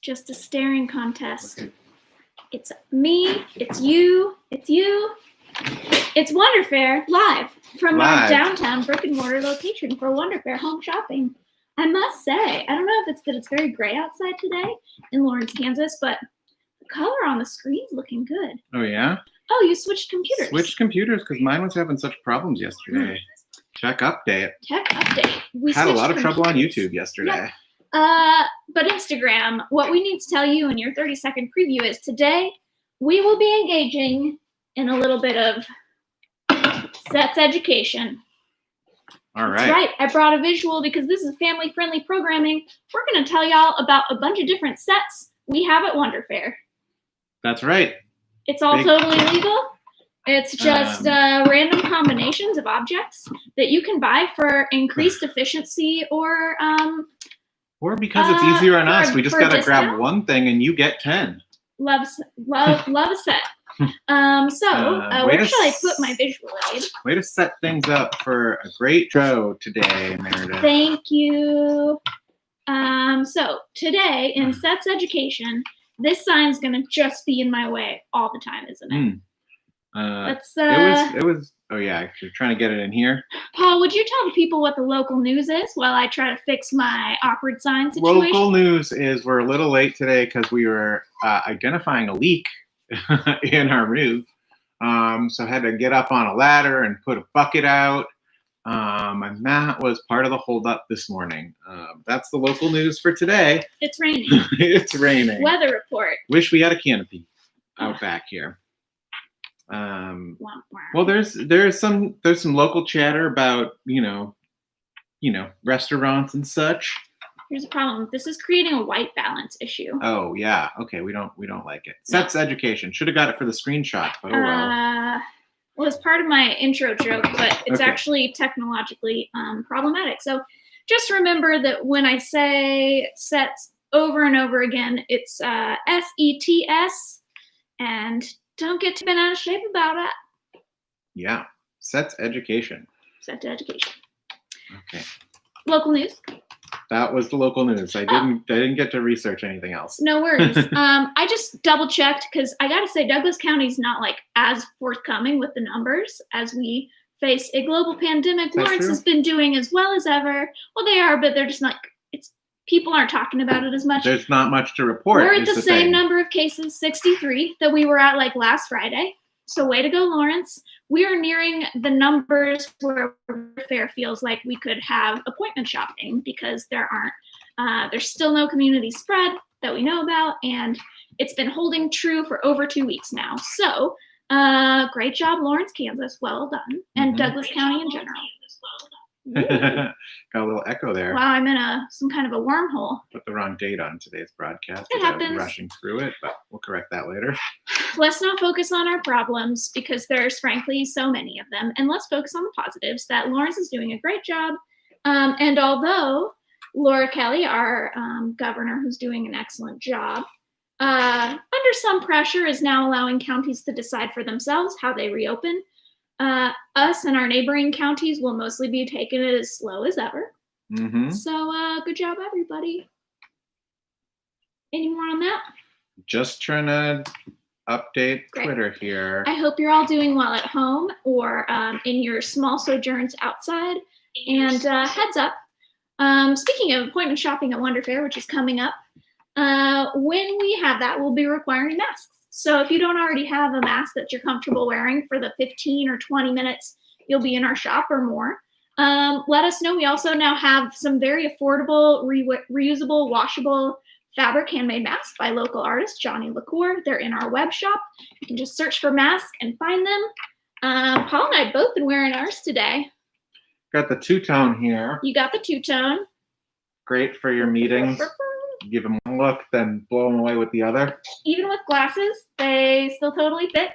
just a staring contest. It's me, it's you, it's you. It's Wonder Fair live from our downtown brick and mortar location for Wonder Fair home shopping. I must say, I don't know if it's that it's very gray outside today in Lawrence, Kansas, but the color on the screen's looking good. Oh, yeah? Oh, you switched computers. Switched computers because mine was having such problems yesterday. Tech update. Tech update. We had a lot of trouble on YouTube yesterday. Yep. But Instagram, what we need to tell you in your 30-second preview is today we will be engaging in a little bit of sets education. All right. That's right. I brought a visual because this is family-friendly programming. We're going to tell y'all about a bunch of different sets we have at Wonder Fair. That's right. It's all totally legal. It's just random combinations of objects that you can buy for increased efficiency or because it's easier on us. We just got to grab one thing and you get 10. Love a set. Where shall I put my visual aid? Way to set things up for a great show today, Meredith. Thank you. So today in Sets Education, this sign's gonna just be in my way all the time, isn't it? It was. Oh yeah, you're trying to get it in here. Paul, would you tell the people what the local news is while I try to fix my awkward sign situation? Local news is we're a little late today because we were identifying a leak in our roof. So I had to get up on a ladder and put a bucket out. And that was part of the holdup this morning. That's the local news for today. It's raining. It's raining. Weather report. Wish we had a canopy out back here. Well, there's some local chatter about restaurants and such. Here's a problem. This is creating a white balance issue. Oh yeah. Okay. We don't like it. Sets education. Should have got it for the screenshot, but oh well. Well, it's part of my intro joke, but it's actually technologically problematic. So just remember that when I say sets over and over again, it's SETS, and don't get too bent out of shape about it. Yeah. Sets education. Sets education. Okay. Local news. That was the local news. I didn't get to research anything else. No worries. I just double checked because I gotta say Douglas County's not like as forthcoming with the numbers as we face a global pandemic. Lawrence has been doing as well as ever. Well, they are, but they're just not. People aren't talking about it as much. There's not much to report. We're at the same number of cases, 63, that we were at like last Friday. So way to go, Lawrence. We are nearing the numbers where Fair feels like we could have appointment shopping because there's still no community spread that we know about, and it's been holding true for over 2 weeks now. So great job, Lawrence, Kansas. Well done. And Douglas County in general. Got a little echo there. Wow, I'm in some kind of a wormhole. Put the wrong date on today's broadcast. It happens. Rushing through it, but we'll correct that later. Let's not focus on our problems because there's frankly so many of them, and let's focus on the positives that Lawrence is doing a great job. And although Laura Kelly, our governor, who's doing an excellent job, under some pressure is now allowing counties to decide for themselves how they reopen. Us and our neighboring counties will mostly be taking it as slow as ever. So good job, everybody. Any more on that? Just trying to update Twitter here. I hope you're all doing well at home or in your small sojourns outside. And heads up, speaking of appointment shopping at Wonder Fair, which is coming up, when we have that, we'll be requiring masks. So if you don't already have a mask that you're comfortable wearing for the 15 or 20 minutes you'll be in our shop or more, let us know. We also now have some very affordable, reusable, washable fabric handmade masks by local artist Johnny LaCour. They're in our web shop. You can just search for masks and find them. Paul and I have both been wearing ours today. Got the two-tone here. You got the two-tone. Great for your meetings. Give them one look, then blow them away with the other. Even with glasses, they still totally fit.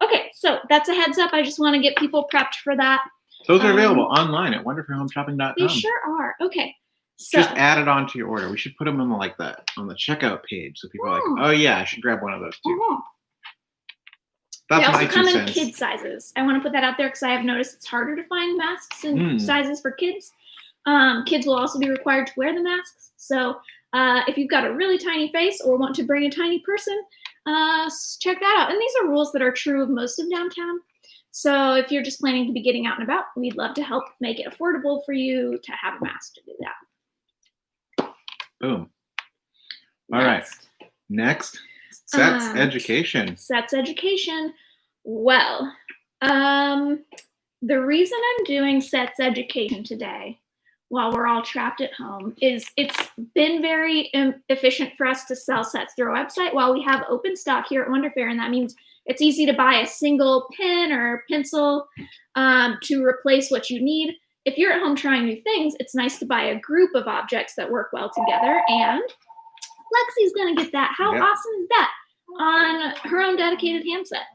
Okay, so that's a heads up. I just want to get people prepped for that. Those are available online at wonderfairhomeshopping.com. They sure are. Okay. So just add it onto your order. We should put them on the checkout page so people are like, oh yeah, I should grab one of those too. That's they also come in kid sizes. I want to put that out there because I have noticed it's harder to find masks and sizes for kids. Kids will also be required to wear the masks. So If you've got a really tiny face or want to bring a tiny person, check that out. And these are rules that are true of most of downtown. So if you're just planning to be getting out and about, we'd love to help make it affordable for you to have a mask to do that. Boom. All right. Next, sets education. Sets education. Well, the reason I'm doing sets education today while we're all trapped at home is it's been very efficient for us to sell sets through our website while we have open stock here at Wonder Fair, and that means it's easy to buy a single pen or pencil to replace what you need. If you're at home trying new things, it's nice to buy a group of objects that work well together, and Lexi's gonna get that. How awesome is that? On her own dedicated hand set.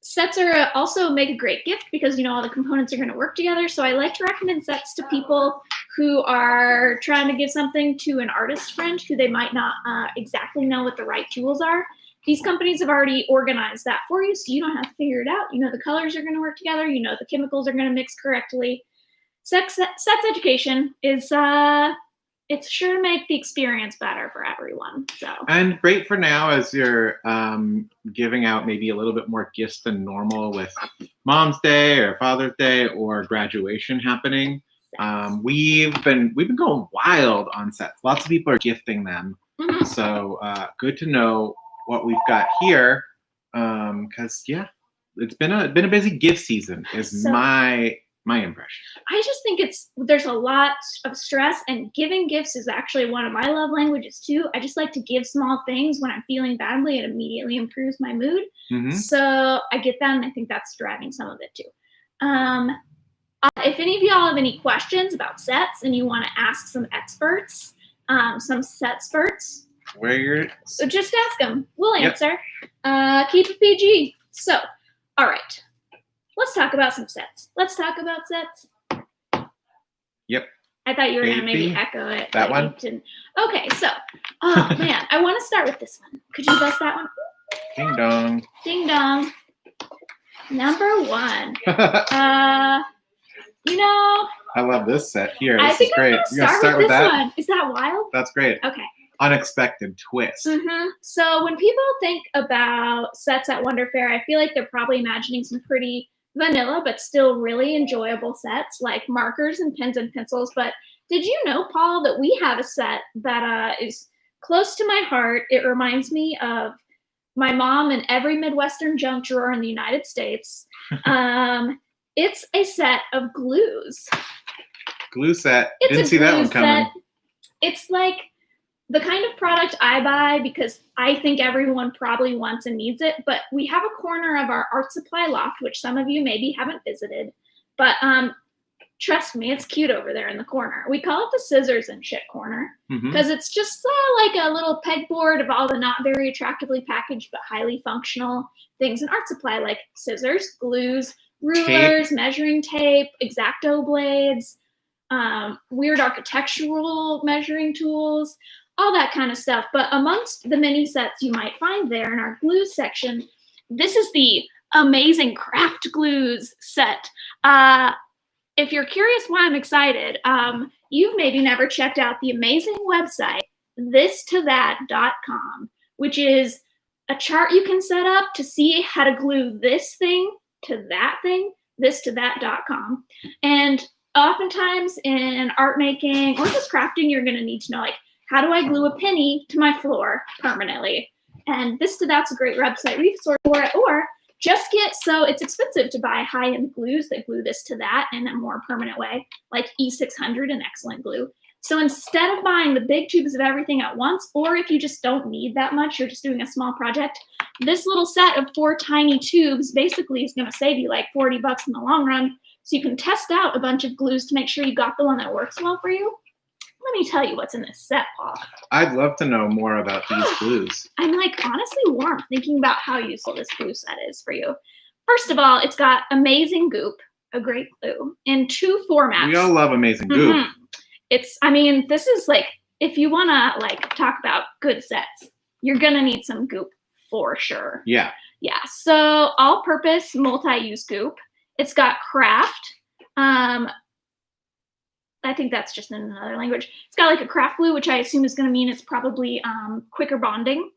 Sets are also make a great gift because all the components are going to work together. So I like to recommend sets to people who are trying to give something to an artist friend who they might not exactly know what the right tools are. These companies have already organized that for you, so you don't have to figure it out. The colors are going to work together. The chemicals are going to mix correctly. Sets education is it's sure to make the experience better for everyone. And great for now as you're giving out maybe a little bit more gifts than normal with Mom's Day or Father's Day or graduation happening. We've been going wild on sets. Lots of people are gifting them. Mm-hmm. So good to know what we've got here. Because it's been a busy gift season. Is my impression. I just think there's a lot of stress, and giving gifts is actually one of my love languages too. I just like to give small things when I'm feeling badly. It immediately improves my mood. Mm-hmm. So I get that, and I think that's driving some of it too. If any of y'all have any questions about sets and you want to ask some experts, some set experts, so just ask them. We'll answer. Keep it PG. So, all right. Let's talk about some sets. Let's talk about sets. Yep. I thought you were going to maybe echo it. That one? Okay, so, oh man, I want to start with this one. Could you bust that one? Ding dong. Ding dong. Number 1. I love this set here. I This think is great. I'm going to start with this one. Is that wild? That's great. Okay. Unexpected twist. Mm-hmm. So when people think about sets at Wonder Fair, I feel like they're probably imagining some pretty vanilla but still really enjoyable sets like markers and pens and pencils. But did you know, Paul, that we have a set that is close to my heart? It reminds me of my mom and every Midwestern junk drawer in the United States. It's a set of glues. Glue set. Didn't see that one coming. It's like the kind of product I buy because I think everyone probably wants and needs it, but we have a corner of our art supply loft, which some of you maybe haven't visited, but trust me, it's cute over there in the corner. We call it the scissors and shit corner because it's just like a little pegboard of all the not very attractively packaged but highly functional things in art supply, like scissors, glues, rulers, measuring tape, X-Acto blades, weird architectural measuring tools, all that kind of stuff. But amongst the many sets you might find there in our glue section, this is the amazing craft glues set. If you're curious why I'm excited, you've maybe never checked out the amazing website, thistothat.com, which is a chart you can set up to see how to glue this thing to that thing, thistothat.com. And oftentimes in art making or just crafting, you're going to need to know, like, how do I glue a penny to my floor permanently? And This to That's a great website resource for it. Or just so it's expensive to buy high-end glues that glue this to that in a more permanent way, like E600, an excellent glue. So instead of buying the big tubes of everything at once, or if you just don't need that much, you're just doing a small project, this little set of 4 tiny tubes basically is going to save you like $40 in the long run. So you can test out a bunch of glues to make sure you got the one that works well for you. Let me tell you what's in this set, Paul. I'd love to know more about these glues. I'm like honestly warm thinking about how useful this glue set is for you. First of all, it's got amazing goop, a great glue, in 2 formats. We all love amazing goop. Mm-hmm. This is like, if you want to like talk about good sets, you're going to need some goop for sure. Yeah. Yeah. So all-purpose multi-use goop. It's got craft, I think that's just in another language. It's got like a craft glue, which I assume is going to mean it's probably quicker bonding.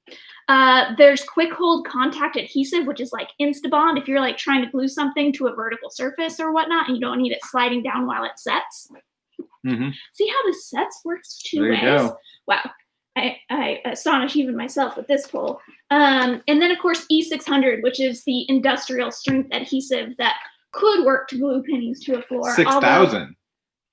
There's quick hold contact adhesive, which is like Instabond if you're like trying to glue something to a vertical surface or whatnot, and you don't need it sliding down while it sets. Mm-hmm. See how the sets works two there ways? You go. Wow. I astonish even myself with this pull. And then, of course, E600, which is the industrial strength adhesive that could work to glue pennies to a floor. 6,000.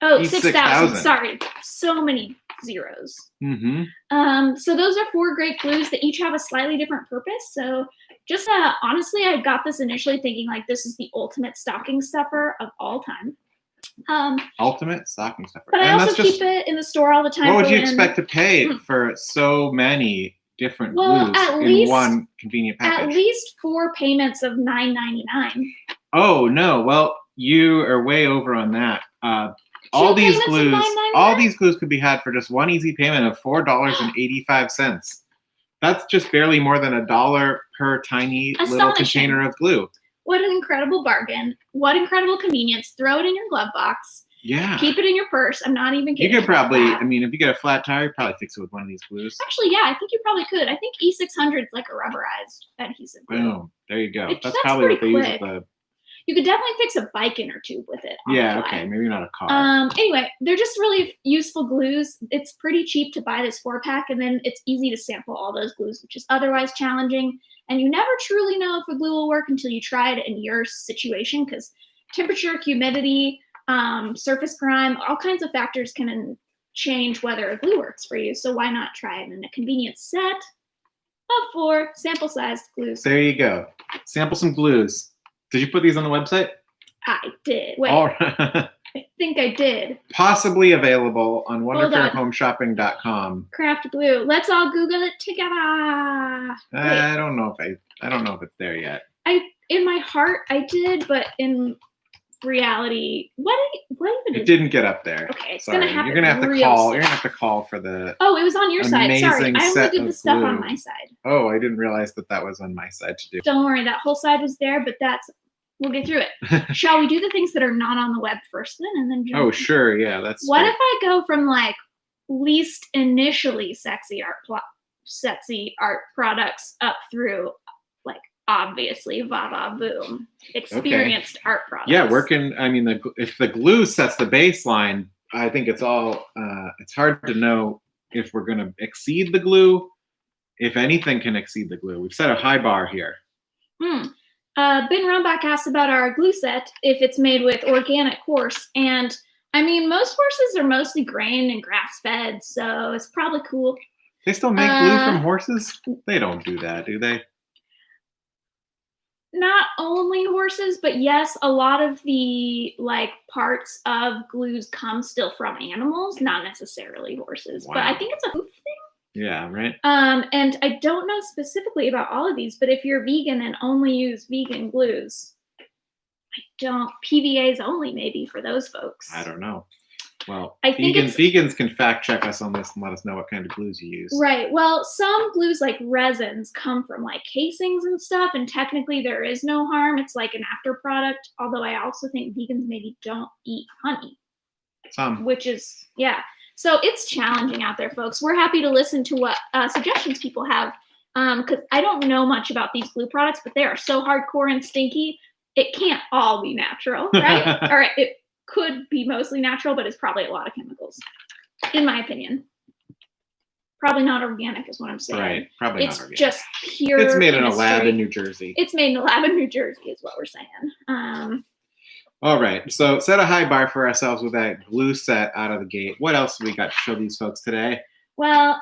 Oh, 6,000. Sorry. So many zeros. Mm-hmm. So those are 4 great glues that each have a slightly different purpose. So just honestly, I got this initially thinking like this is the ultimate stocking stuffer of all time. Ultimate stocking stuffer. But I also keep it in the store all the time. What would you expect to pay for so many different glues in one convenient package? At least 4 payments of $9.99. Oh no! Well, you are way over on that. All these glues could be had for just one easy payment of $4.85. That's just barely more than $1 per tiny little container of glue. What an incredible bargain. What incredible convenience. Throw it in your glove box. Yeah. Keep it in your purse. I'm not even kidding. You could probably, I mean, if you get a flat tire, you probably fix it with one of these glues. Actually, yeah, I think you probably could. I think E600 is like a rubberized adhesive glue. Boom. There you go. That's probably what they use with the... You could definitely fix a bike inner tube with it. Yeah, okay. Maybe not a car. Anyway, they're just really useful glues. It's pretty cheap to buy this 4-pack, and then it's easy to sample all those glues, which is otherwise challenging. And you never truly know if a glue will work until you try it in your situation, because temperature, humidity, surface grime, all kinds of factors can change whether a glue works for you. So why not try it in a convenient set of 4 sample-sized glues? There you go. Sample some glues. Did you put these on the website? I did. Wait. All right. I think I did. Possibly available on wonderfairhomeshopping.com. Craft glue. Let's all Google it together. I don't know if it's there yet. In my heart I did, but in reality, what even? It didn't get up there. Okay, it's Sorry. gonna happen. You're gonna have to call. You're gonna have to call for the. Oh, it was on your side. Sorry, I only did the stuff glue. on my side. Oh, I didn't realize that was on my side to do. Don't worry, that whole side was there, but we'll get through it. Shall we do the things that are not on the web first, then, and then? Oh, sure, yeah, that's. What if I go from like least initially sexy art products up through like obviously boom experienced art products? Yeah, I mean, if the glue sets the baseline, I think it's all. It's hard to know if we're going to exceed the glue. If anything can exceed the glue, we've set a high bar here. Ben Rombach asked about our glue set, if it's made with organic horse. And I mean, most horses are mostly grain and grass-fed, so it's probably cool. They still make glue from horses? They don't do that, do they? Not only horses, but yes, a lot of the like parts of glues come still from animals, not necessarily horses. Wow. But I think it's a hoof thing. Yeah, right. And I don't know specifically about all of these, but if you're vegan and only use vegan glues, PVAs only maybe for those folks. I don't know. Well, I think vegans can fact check us on this and let us know what kind of glues you use. Right. Well, some glues like resins come from like casings and stuff, and technically there is no harm. It's like an after product, although I also think vegans maybe don't eat honey. Some. Which is, yeah. So it's challenging out there, folks. We're happy to listen to what suggestions people have, because I don't know much about these glue products, but they are so hardcore and stinky. It can't all be natural, right? All right, it could be mostly natural, but it's probably a lot of chemicals, in my opinion. Probably not organic is what I'm saying. Right, probably not organic. It's just pure It's made chemistry. In a lab in New Jersey. It's made in a lab in New Jersey is what we're saying. All right, so set a high bar for ourselves with that glue set out of the gate. What else have we got to show these folks today? Well,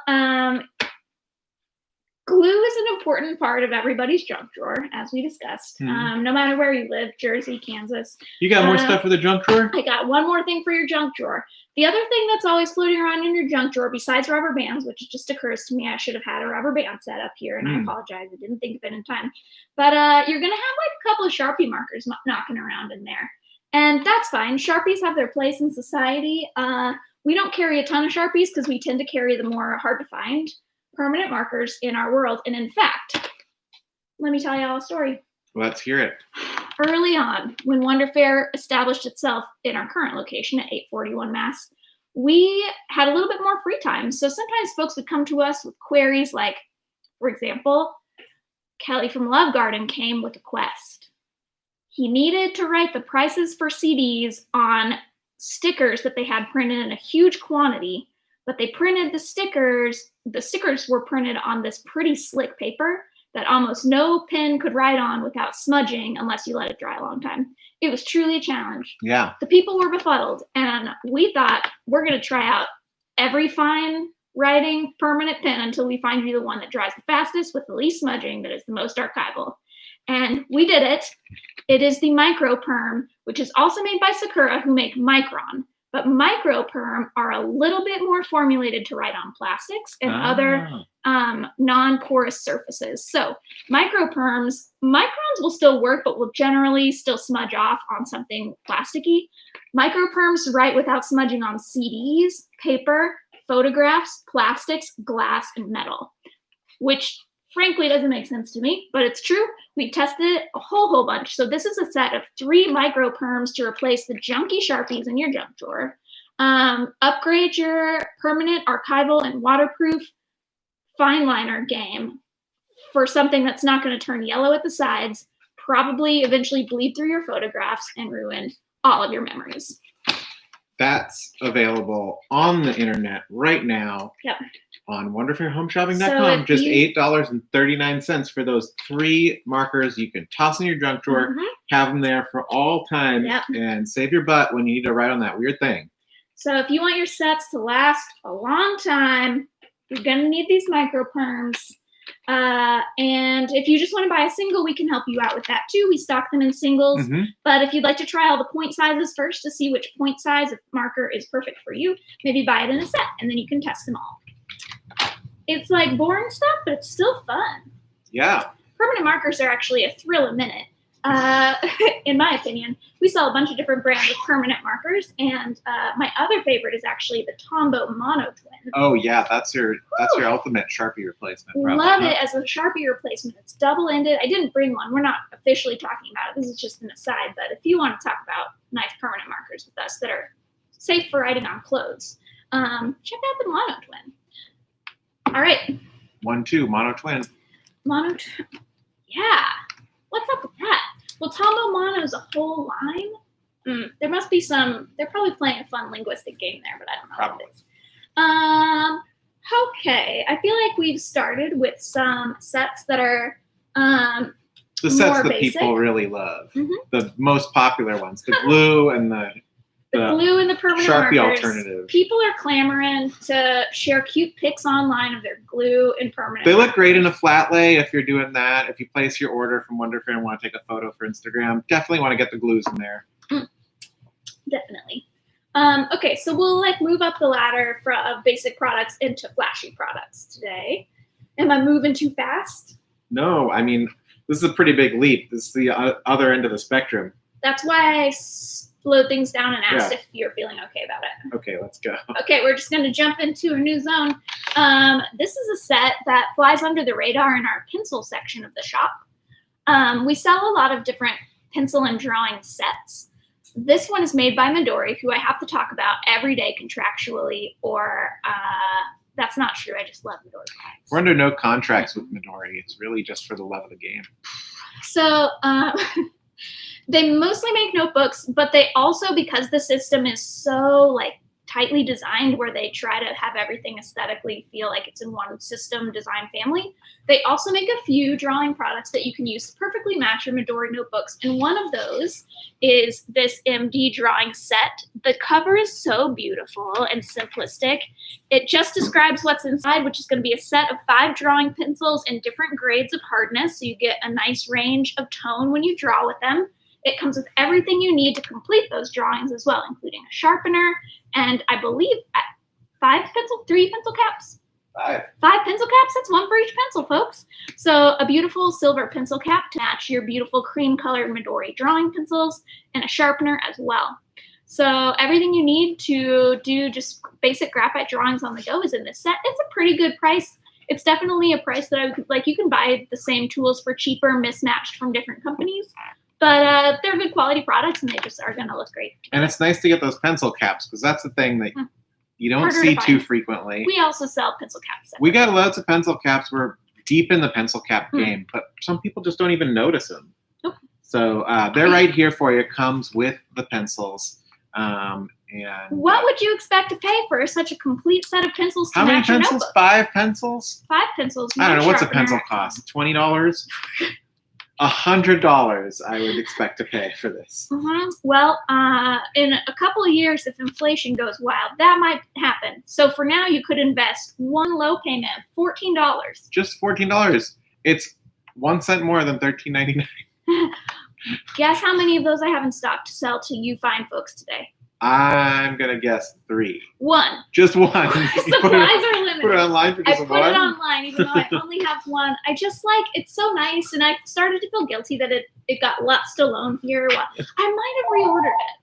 glue is an important part of everybody's junk drawer, as we discussed. No matter where you live, Jersey, Kansas. You got more stuff for the junk drawer? I got one more thing for your junk drawer. The other thing that's always floating around in your junk drawer, besides rubber bands, which just occurs to me, I should have had a rubber band set up here, and I apologize, I didn't think of it in time. But you're going to have like a couple of Sharpie markers knocking around in there. And that's fine. Sharpies have their place in society. We don't carry a ton of Sharpies because we tend to carry the more hard to find permanent markers in our world. And in fact, let me tell you all a story. Let's hear it. Early on, when Wonder Fair established itself in our current location at 841 Mass, we had a little bit more free time. So sometimes folks would come to us with queries like, for example, Kelly from Love Garden came with a quest. He needed to write the prices for CDs on stickers that they had printed in a huge quantity, but they printed the stickers were printed on this pretty slick paper that almost no pen could write on without smudging unless you let it dry a long time. It was truly a challenge. Yeah. The people were befuddled, and we thought, we're going to try out every fine writing permanent pen until we find you the one that dries the fastest with the least smudging that is the most archival. And we did it. It is the Micro Perm, which is also made by Sakura, who make Micron. But Micro Perm are a little bit more formulated to write on plastics and other non-porous surfaces. So microns will still work, but will generally still smudge off on something plasticky. Microperms write without smudging on CDs, paper, photographs, plastics, glass, and metal, which frankly doesn't make sense to me, but it's true. We've tested it a whole bunch. So this is a set of 3 microperms to replace the junky Sharpies in your junk drawer. Upgrade your permanent, archival, and waterproof fine liner game for something that's not going to turn yellow at the sides, probably eventually bleed through your photographs and ruin all of your memories. That's available on the internet right now. Yep. On wonderfairyhomeshopping.com. So just $8.39 for those 3 markers. You can toss in your junk drawer, have them there for all time, and save your butt when you need to write on that weird thing. So if you want your sets to last a long time, you're going to need these microperms. And if you just want to buy a single, we can help you out with that too. We stock them in singles. But if you'd like to try all the point sizes first to see which point size of marker is perfect for you, maybe buy it in a set and then you can test them all. It's like boring stuff, but it's still fun. Yeah. Permanent markers are actually a thrill a minute. In my opinion, we sell a bunch of different brands of permanent markers, and my other favorite is actually the Tombow Mono Twin. Oh yeah, that's your ultimate Sharpie replacement. Probably. Love it as a Sharpie replacement. It's double-ended. I didn't bring one. We're not officially talking about it. This is just an aside. But if you want to talk about nice permanent markers with us that are safe for writing on clothes, check out the Mono Twin. All right. 1-2 Mono Twin. Yeah. What's up with that? Well, Tombow Mono is a whole line. There must be some. They're probably playing a fun linguistic game there, but I don't know probably. What it is. Okay. I feel like we've started with some sets that are the sets more that basic. People really love. The most popular ones. The glue and the glue and the permanent Sharpie markers. alternative. People are clamoring to share cute pics online of their glue and permanent They markers. look great in a flat lay if you're doing that. If you place your order from Wonder Fair and want to take a photo for Instagram, definitely want to get the glues in there. Definitely. Okay, so we'll move up the ladder of basic products into flashy products today. Am I moving too fast? No, I mean, this is a pretty big leap. This is the other end of the spectrum. That's why I slowed things down and asked if you're feeling okay about it. Okay, let's go. Okay, we're just going to jump into a new zone. This is a set that flies under the radar in our pencil section of the shop. We sell a lot of different pencil and drawing sets. This one is made by Midori, who I have to talk about every day contractually, or that's not true. I just love Midori. We're under no contracts with Midori. It's really just for the love of the game. So they mostly make notebooks, but they also, because the system is so tightly designed where they try to have everything aesthetically feel like it's in one system design family, they also make a few drawing products that you can use to perfectly match your Midori notebooks. And one of those is this MD drawing set. The cover is so beautiful and simplistic. It just describes what's inside, which is going to be a set of 5 drawing pencils in different grades of hardness, so you get a nice range of tone when you draw with them. It comes with everything you need to complete those drawings as well, including a sharpener and I believe 3 pencil caps. 5 pencil caps. That's 1 for each pencil, folks. So a beautiful silver pencil cap to match your beautiful cream colored Midori drawing pencils, and a sharpener as well. So everything you need to do just basic graphite drawings on the go is in this set. It's a pretty good price. It's definitely a price that you can buy the same tools for cheaper, mismatched from different companies. But they're good quality products, and they just are going to look great. And it's nice to get those pencil caps, because that's the thing that you don't Harder see to too find. frequently. We also sell pencil caps. We got lots of pencil caps. We're deep in the pencil cap game, but some people just don't even notice them. Nope. So they're right here for you. Comes with the pencils. And what would you expect to pay for such a complete set of pencils to how many match your pencils? notebook? 5 pencils? 5 pencils. I don't know. one What's a sharpener. pencil cost? $20? $100 I would expect to pay for this. Mm-hmm. Well, in a couple of years, if inflation goes wild, that might happen. So for now, you could invest one low payment of $14. Just $14. It's 1 cent more than $13.99. Guess how many of those I have in stock to sell to you fine folks today? I'm gonna guess 3. 1. Just 1. Supplies are limited. Put it online for I just put 1. it online, even though I only have 1. I just it's so nice, and I started to feel guilty that it got left alone here. Well, I might have reordered it.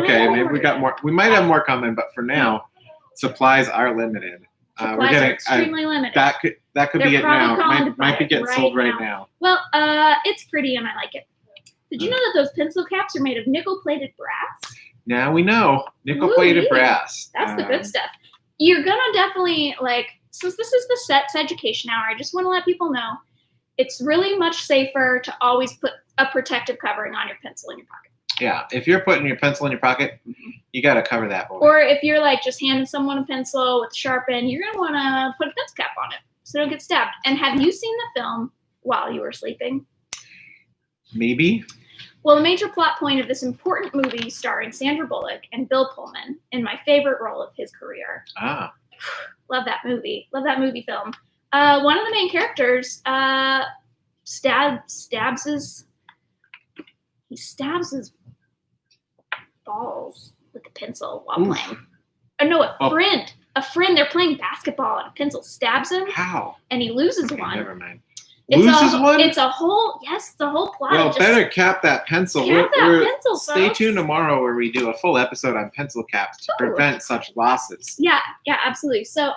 Okay, maybe we got more. We might have more coming, but for now, supplies are limited. Supplies are extremely limited. That could They're be it probably now. calling to Might buy be it getting right sold right now. now. Well, it's pretty, and I like it. Did you know that those pencil caps are made of nickel-plated brass? Now we know nickel-plated Ooh-wee. brass. That's the good stuff. You're gonna definitely since this is the Sets Education Hour, I just want to let people know it's really much safer to always put a protective covering on your pencil in your pocket. Yeah, if you're putting your pencil in your pocket, you got to cover that boy. Or if you're just handing someone a pencil with a sharp end, you're gonna want to put a pencil cap on it so it don't get stabbed. And have you seen the film while you were sleeping? Maybe. Well, the major plot point of this important movie starring Sandra Bullock and Bill Pullman in my favorite role of his career. Love that movie. Love that movie film. One of the main characters stabs his balls with a pencil while playing. No, a friend. A friend. They're playing basketball and a pencil stabs him. How? And he loses Okay, one. never mind. It's one? It's a whole plot. Well, better cap that pencil. Cap that pencil, Stay folks. tuned tomorrow where we do a full episode on pencil caps to prevent such losses. Yeah, absolutely. So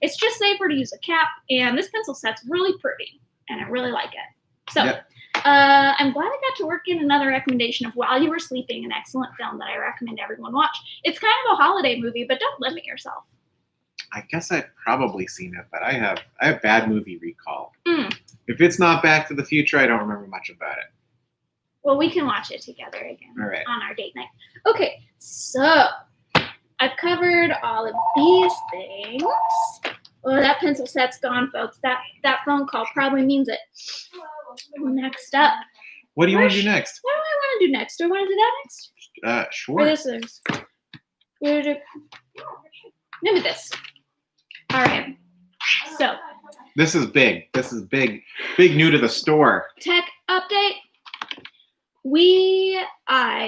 it's just safer to use a cap, and this pencil set's really pretty, and I really like it. So I'm glad I got to work in another recommendation of While You Were Sleeping, an excellent film that I recommend everyone watch. It's kind of a holiday movie, but don't limit yourself. I guess I've probably seen it, but I have bad movie recall. Mm. If it's not Back to the Future, I don't remember much about it. Well, we can watch it together again on our date night. Okay, so I've covered all of these things. Oh, that pencil set's gone, folks. That phone call probably means it. Next up. What do you want to do next? What do I want to do next? Do I want to do that next? Sure. Or this is. Maybe this. All right. So. This is big. This is big. Big new to the store. Tech update. We, as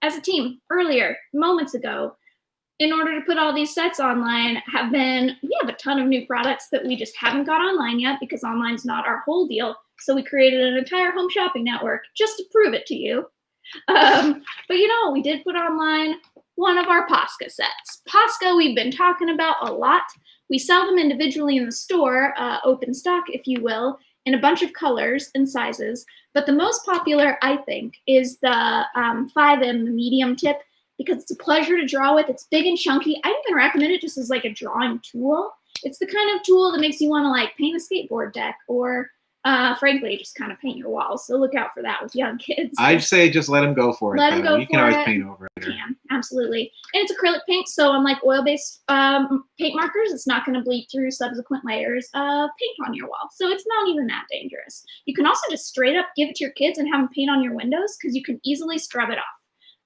a team, earlier, moments ago, in order to put all these sets online, we have a ton of new products that we just haven't got online yet because online's not our whole deal. So we created an entire home shopping network just to prove it to you. But we did put online one of our Posca sets. Posca we've been talking about a lot. We sell them individually in the store, open stock, if you will, in a bunch of colors and sizes. But the most popular, I think, is the 5M, the medium tip, because it's a pleasure to draw with. It's big and chunky. I even recommend it just as a drawing tool. It's the kind of tool that makes you want to paint a skateboard deck or frankly, just kind of paint your walls. So look out for that with young kids. I'd say just let them go for it. Let them go you for can always it. paint over it. You can, absolutely. And it's acrylic paint, so unlike oil-based paint markers, it's not going to bleed through subsequent layers of paint on your wall. So it's not even that dangerous. You can also just straight up give it to your kids and have them paint on your windows because you can easily scrub it off.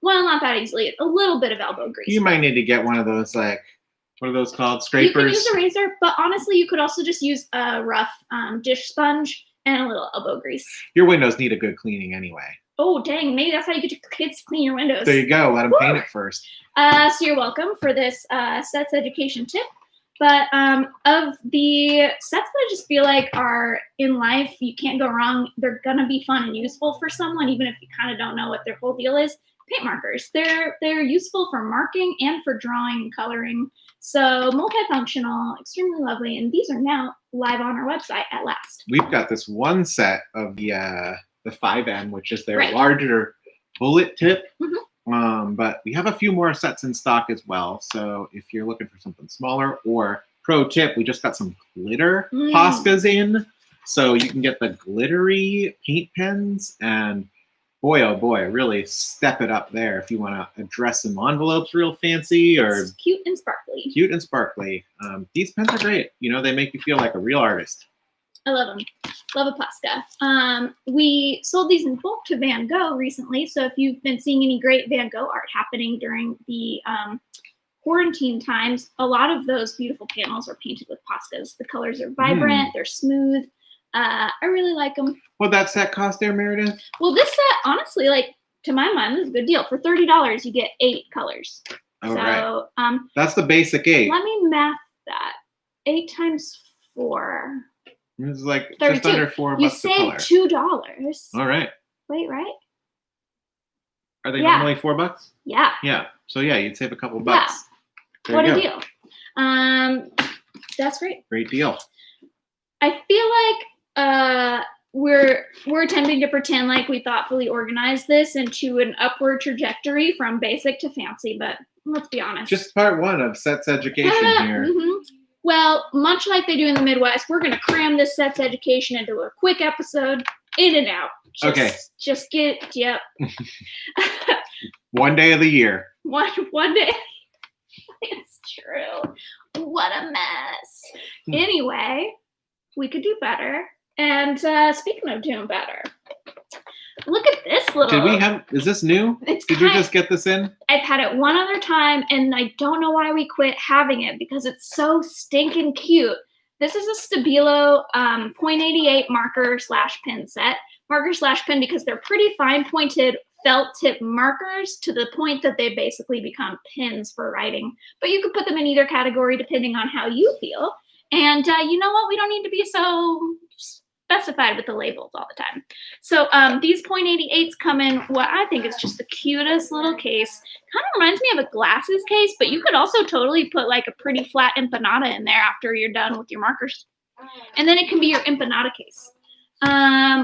Well, not that easily. A little bit of elbow grease. You might need to get one of those, what are those called? Scrapers? You can use a razor, but honestly, you could also just use a rough dish sponge and a little elbow grease. Your windows need a good cleaning anyway. Oh, dang. Maybe that's how you get your kids to clean your windows. There you go. Let them paint it first. So you're welcome for this sets education tip. But of the sets that I just feel like are in life, you can't go wrong. They're going to be fun and useful for someone, even if you kind of don't know what their whole deal is. Paint markers. They're useful for marking and for drawing and coloring. So multifunctional, extremely lovely. And these are now live on our website at last. We've got this one set of the 5M, which is their Right. larger bullet tip. Mm-hmm. But we have a few more sets in stock as well. So if you're looking for something smaller, or pro tip, we just got some glitter pastas in. So you can get the glittery paint pens, and boy, oh boy, really step it up there if you want to address some envelopes real fancy or it's cute and sparkly. Cute and sparkly. These pens are great. You know, they make you feel like a real artist. I love them. Love a pasta. We sold these in bulk to Van Gogh recently. So if you've been seeing any great Van Gogh art happening during the quarantine times, a lot of those beautiful panels are painted with pastas. The colors are vibrant. They're smooth. I really like them. What'd that set cost there, Meredith? Well, this set, honestly, like, to my mind, is a good deal. For $30, you get 8 colors. All right. That's the basic 8. Let me math that. 8 times 4. This is like 32. Just under $4 you a color. save $2. All right. Wait, right? Are they normally $4? Yeah. Yeah. So yeah, you'd save a couple bucks. Yeah. What a deal. That's great. Great deal. I feel like we're attempting to pretend like we thoughtfully organized this into an upward trajectory from basic to fancy, but let's be honest. Just part 1 of Sets Education here. Well, much like they do in the Midwest, we're going to cram this Sets Education into a quick episode, in and out. Just get, yep. One day of the year. One day. It's true. What a mess. Anyway, we could do better. And speaking of doing better, look at this little. Is this new? Did you just get this in? I've had it one other time, and I don't know why we quit having it because it's so stinking cute. This is a Stabilo .88 marker/pen set. Marker/pen because they're pretty fine pointed felt tip markers to the point that they basically become pens for writing. But you could put them in either category depending on how you feel. And you know what? We don't need to be so specified with the labels all the time. So these .88s come in what I think is just the cutest little case. Kind of reminds me of a glasses case, but you could also totally put like a pretty flat empanada in there after you're done with your markers. And then it can be your empanada case,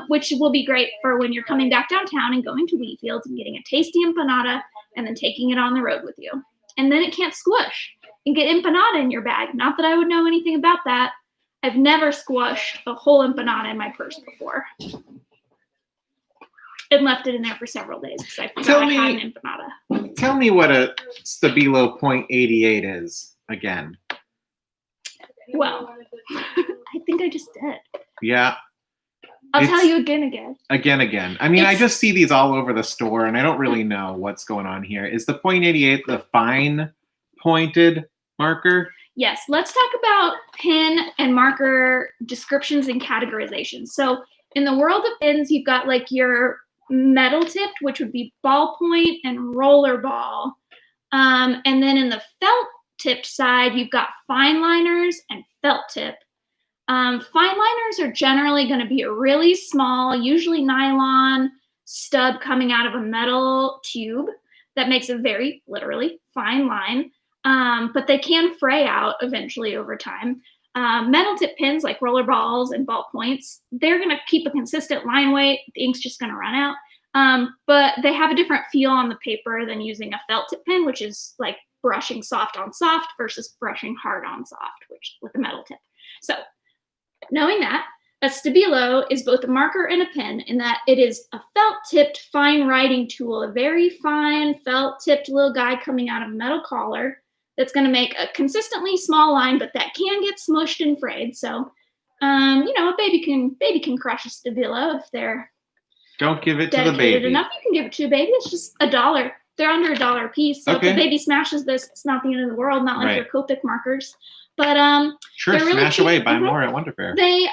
which will be great for when you're coming back downtown and going to Wheatfields and getting a tasty empanada and then taking it on the road with you. And then it can't squish and get empanada in your bag. Not that I would know anything about that. I've never squashed a whole empanada in my purse before. And left it in there for several days because I forgot I had an empanada. Tell me what a Stabilo .88 is again. Well, I think I just did. Yeah. I'll tell you again. Again. I mean, I just see these all over the store, and I don't really know what's going on here. Is the .88 the fine pointed marker? Yes, let's talk about pen and marker descriptions and categorizations. So in the world of pens, you've got like your metal tipped, which would be ballpoint and roller ball. And then in the felt tipped side, you've got fine liners and felt tip. Fine liners are generally going to be a really small, usually nylon stub coming out of a metal tube that makes a very literally fine line. But they can fray out eventually over time. Metal tip pens like roller balls and ballpoints, they're going to keep a consistent line weight. The ink's just going to run out. But they have a different feel on the paper than using a felt tip pen, which is like brushing soft on soft versus brushing hard on soft, which with a metal tip. So knowing that, a Stabilo is both a marker and a pen in that it is a felt-tipped fine writing tool, a very fine felt-tipped little guy coming out of a metal collar that's going to make a consistently small line, but that can get smushed and frayed. So, a baby can crush a Stabilo if they're don't give it to the baby enough. You can give it to a baby. It's just $1. They're under $1 a piece. So if the baby smashes this, it's not the end of the world. Not like your Copic markers. But sure, really smash away. Buy more at Wonder Fair. They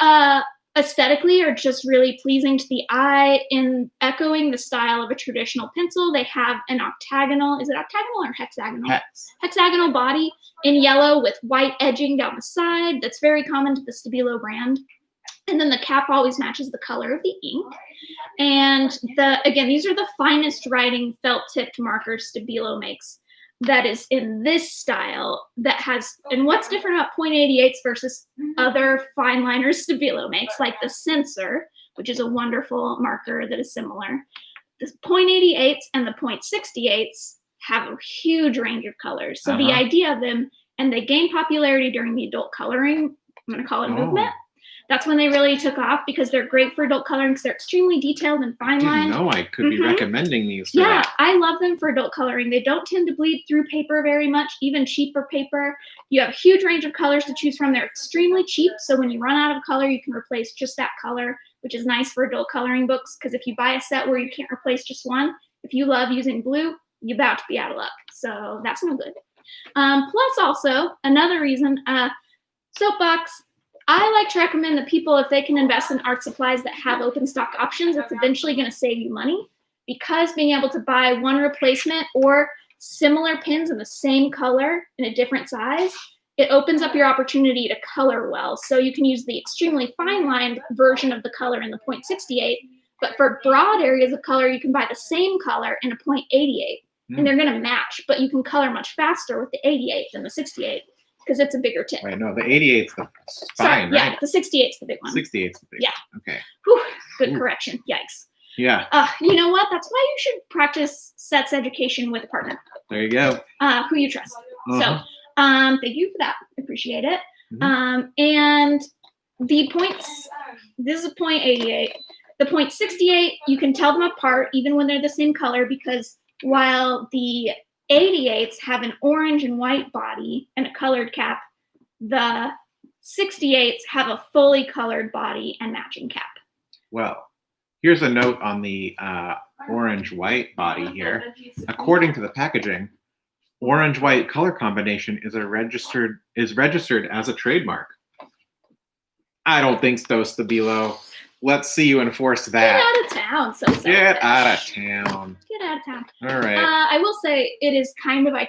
aesthetically are just really pleasing to the eye in echoing the style of a traditional pencil. They have an octagonal, is it octagonal or hexagonal? Hexagonal body in yellow with white edging down the side. That's very common to the Stabilo brand. And then the cap always matches the color of the ink. And these are the finest writing felt tipped markers Stabilo makes. That is in this style that has, and what's different about .88s versus other fine liners Stabilo makes, like the Sensor, which is a wonderful marker that is similar. the 0.88s and the 0.68s have a huge range of colors. So the idea of them, and they gained popularity during the adult coloring, I'm going to call it movement. That's when they really took off because they're great for adult coloring because they're extremely detailed and fine lined. I didn't know I could be recommending these. Yeah, I love them for adult coloring. They don't tend to bleed through paper very much, even cheaper paper. You have a huge range of colors to choose from. They're extremely cheap. So when you run out of color, you can replace just that color, which is nice for adult coloring books. Because if you buy a set where you can't replace just one, if you love using blue, you're about to be out of luck. So that's no good. Plus also, another reason, soapbox, I like to recommend that people, if they can invest in art supplies that have open stock options, it's eventually going to save you money because being able to buy one replacement or similar pins in the same color in a different size, it opens up your opportunity to color well. So you can use the extremely fine-lined version of the color in the 0.68, but for broad areas of color, you can buy the same color in a 0.88, and they're going to match, but you can color much faster with the 88 than the 68. Because it's a bigger tip. Wait, no, the 88's the spine, right? Yeah, the 68's the big one. 68's the big one. Okay. Whew, good correction. Yikes. Yeah. You know what? That's why you should practice sets education with a partner. There you go. Who you trust. So, thank you for that. Appreciate it. And the points, this is a 0.88. The 0.68, you can tell them apart even when they're the same color because while the 88s have an orange and white body and a colored cap. The 68s have a fully colored body and matching cap. Well, here's a note on the orange-white body here. According to the packaging, orange-white color combination is registered as a trademark. I don't think so, Stabilo. Let's see you enforce that. Get out of town, so selfish. Get out of town. Get out of town. All right. I will say it is kind of iconic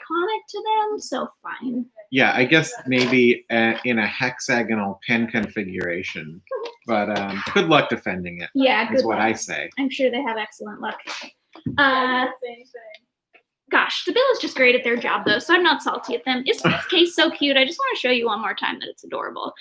to them, so fine. Yeah, I guess maybe in a hexagonal pen configuration, but good luck defending it. Yeah, good is what luck. I say. I'm sure they have excellent luck. Gosh, Stabila's just great at their job, though, so I'm not salty at them. Isn't this case so cute? I just want to show you one more time that it's adorable.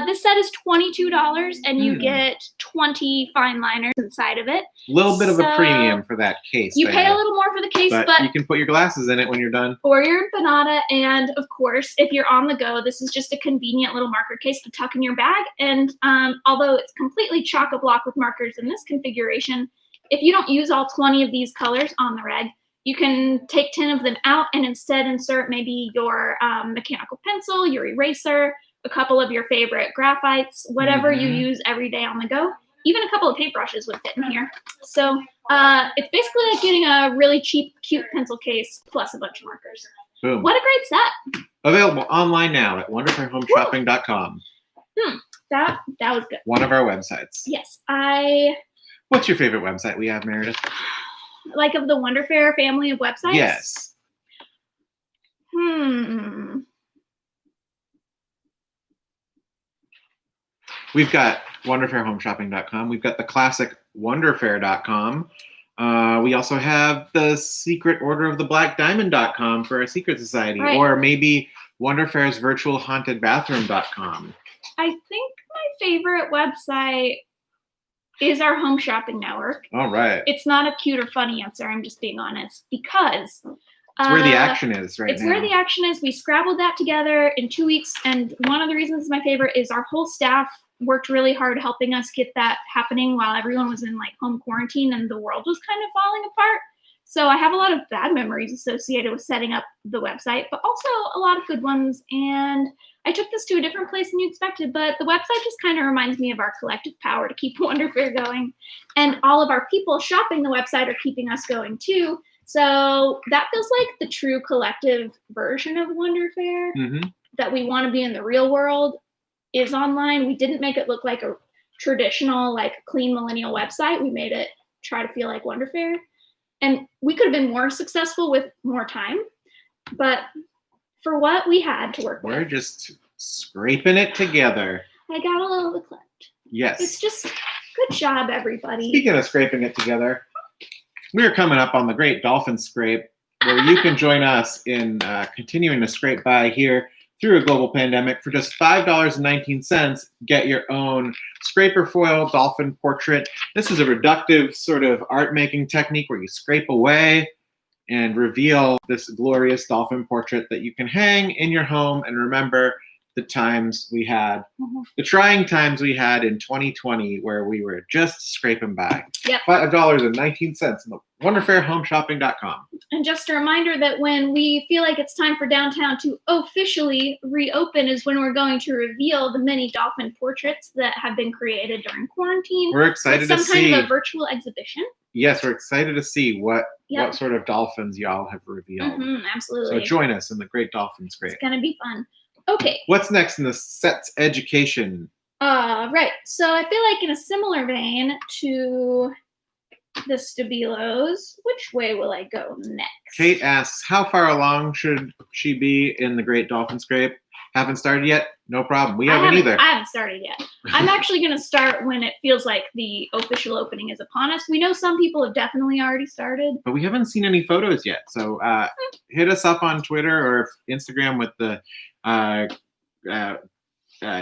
This set is $22, and you get 20 fine liners inside of it. A little bit of a premium for that case. You pay a little more for the case, but you can put your glasses in it when you're done. Or your empanada, and of course, if you're on the go, this is just a convenient little marker case to tuck in your bag. And although it's completely chock-a-block with markers in this configuration, if you don't use all 20 of these colors on the reg, you can take 10 of them out and instead insert maybe your mechanical pencil, your eraser, a couple of your favorite graphites, whatever you use every day on the go. Even a couple of paintbrushes would fit in here. So it's basically like getting a really cheap, cute pencil case plus a bunch of markers. Boom. What a great set. Available online now at wonderfairhomeshopping.com. That was good. One of our websites. Yes, What's your favorite website we have, Meredith? Like of the Wonderfair family of websites? Yes. We've got wonderfairhomeshopping.com. We've got the classic wonderfair.com. We also have the secret order of the black diamond.com for our secret society, or maybe Wonderfair's virtual haunted bathroom.com. I think my favorite website is our home shopping network. All right. It's not a cute or funny answer. I'm just being honest because it's where the action is right now. It's where the action is. We scrabbled that together in 2 weeks. And one of the reasons it's my favorite is our whole staff worked really hard helping us get that happening while everyone was in like home quarantine and the world was kind of falling apart. So I have a lot of bad memories associated with setting up the website, but also a lot of good ones. And I took this to a different place than you expected, but the website just kind of reminds me of our collective power to keep Wonderfair going. And all of our people shopping the website are keeping us going too. So that feels like the true collective version of Wonderfair that we want to be in the real world is online. We didn't make it look like a traditional, like clean millennial website. We made it try to feel like Wonderfair. And we could have been more successful with more time, but for what we had to work with. We're just scraping it together. I got a little bit clipped. Yes. It's just good job, everybody. Speaking of scraping it together, we're coming up on the Great Dolphin Scrape, where you can join us in continuing to scrape by here through a global pandemic for just $5.19. Get your own scraper foil dolphin portrait. This is a reductive sort of art making technique where you scrape away and reveal this glorious dolphin portrait that you can hang in your home and remember the times we had, the trying times we had in 2020 where we were just scraping by. Yep. $5.19 on the wonderfairhomeshopping.com. And just a reminder that when we feel like it's time for downtown to officially reopen is when we're going to reveal the many dolphin portraits that have been created during quarantine. We're excited to see some kind of a virtual exhibition. Yes, we're excited to see what sort of dolphins y'all have revealed. Absolutely. So join us in the Great Dolphin Scrape. It's gonna be fun. Okay. What's next in the set's education? Right. So I feel like in a similar vein to the Stabilos, which way will I go next? Kate asks, how far along should she be in the Great Dolphin Scrape? Haven't started yet? No problem. We haven't either. I haven't started yet. I'm actually going to start when it feels like the official opening is upon us. We know some people have definitely already started. But we haven't seen any photos yet. So hit us up on Twitter or Instagram with the, I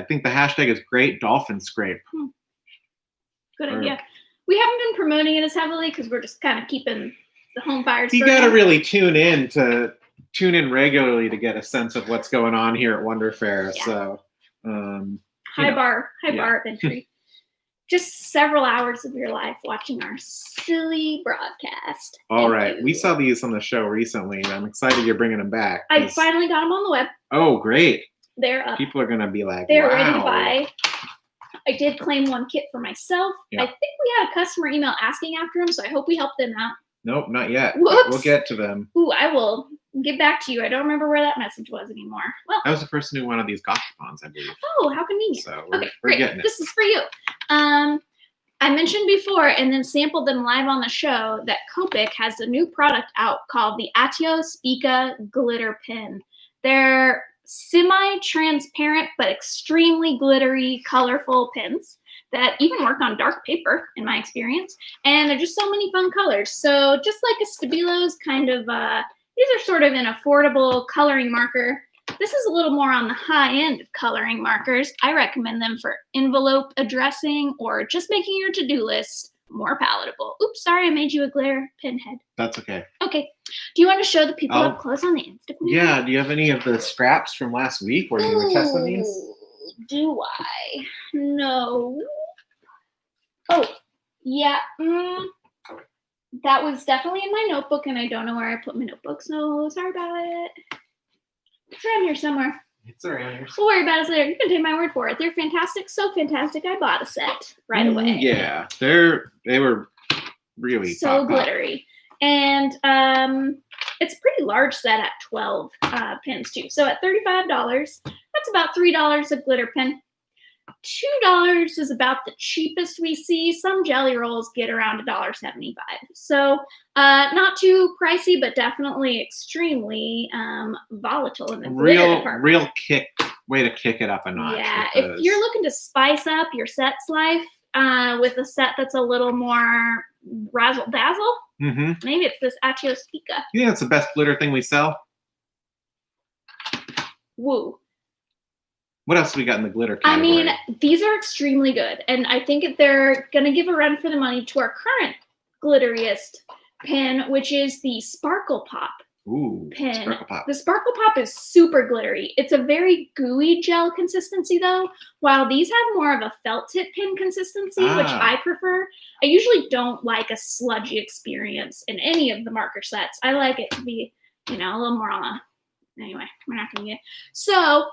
think the hashtag is Great Dolphin Scrape. Good idea. We haven't been promoting it as heavily because we're just kind of keeping the home fires. You got to really tune in regularly to get a sense of what's going on here at Wonder Fair. Yeah. So high bar of entry. Just several hours of your life watching our silly broadcast. All right. We saw these on the show recently, and I'm excited you're bringing them back. I finally got them on the web. Oh, great. They're up. People are going to be like, they're wow. ready to buy. I did claim one kit for myself. Yeah. I think we had a customer email asking after them, so I hope we helped them out. Nope, not yet. Whoops. We'll get to them. Ooh, I will get back to you. I don't remember where that message was anymore. Well, that was the person who wanted these gashapons, I believe. Oh, how convenient. So we're getting it. This is for you. I mentioned before and then sampled them live on the show that Copic has a new product out called the Atio Spica Glitter Pen. They're semi-transparent but extremely glittery, colorful pens that even work on dark paper, in my experience. And they're just so many fun colors. So just like a Stabilo's kind of, these are sort of an affordable coloring marker. This is a little more on the high end of coloring markers. I recommend them for envelope addressing or just making your to-do list more palatable. Oops, sorry, I made you a glitter pen head. That's okay. Okay. Do you want to show the people up close on the Instagram? Yeah. Do you have any of the scraps from last week where you were testing these? Do I? No. Oh, yeah. That was definitely in my notebook, and I don't know where I put my notebook, so sorry about it. It's around here somewhere. It's around here. We'll worry about it later. You can take my word for it. They're fantastic. So fantastic. I bought a set right away. Yeah. They were really so glittery. And it's a pretty large set at 12 pens too. So at $35, that's about $3 a glitter pen. $2 is about the cheapest we see. Some jelly rolls get around $1.75. So not too pricey, but definitely extremely volatile in the glitter department. Real way to kick it up a notch. Yeah, if you're looking to spice up your set's life with a set that's a little more razzle dazzle, maybe it's this Atio Spica. You think that's the best glitter thing we sell? Woo. What else have we got in the glitter category? I mean, these are extremely good. And I think they're going to give a run for the money to our current glitteriest pen, which is the Sparkle Pop pen. Sparkle Pop. The Sparkle Pop is super glittery. It's a very gooey gel consistency, though, while these have more of a felt tip pen consistency, which I prefer. I usually don't like a sludgy experience in any of the marker sets. I like it to be, a little more on a... Anyway, we're not going to get... So...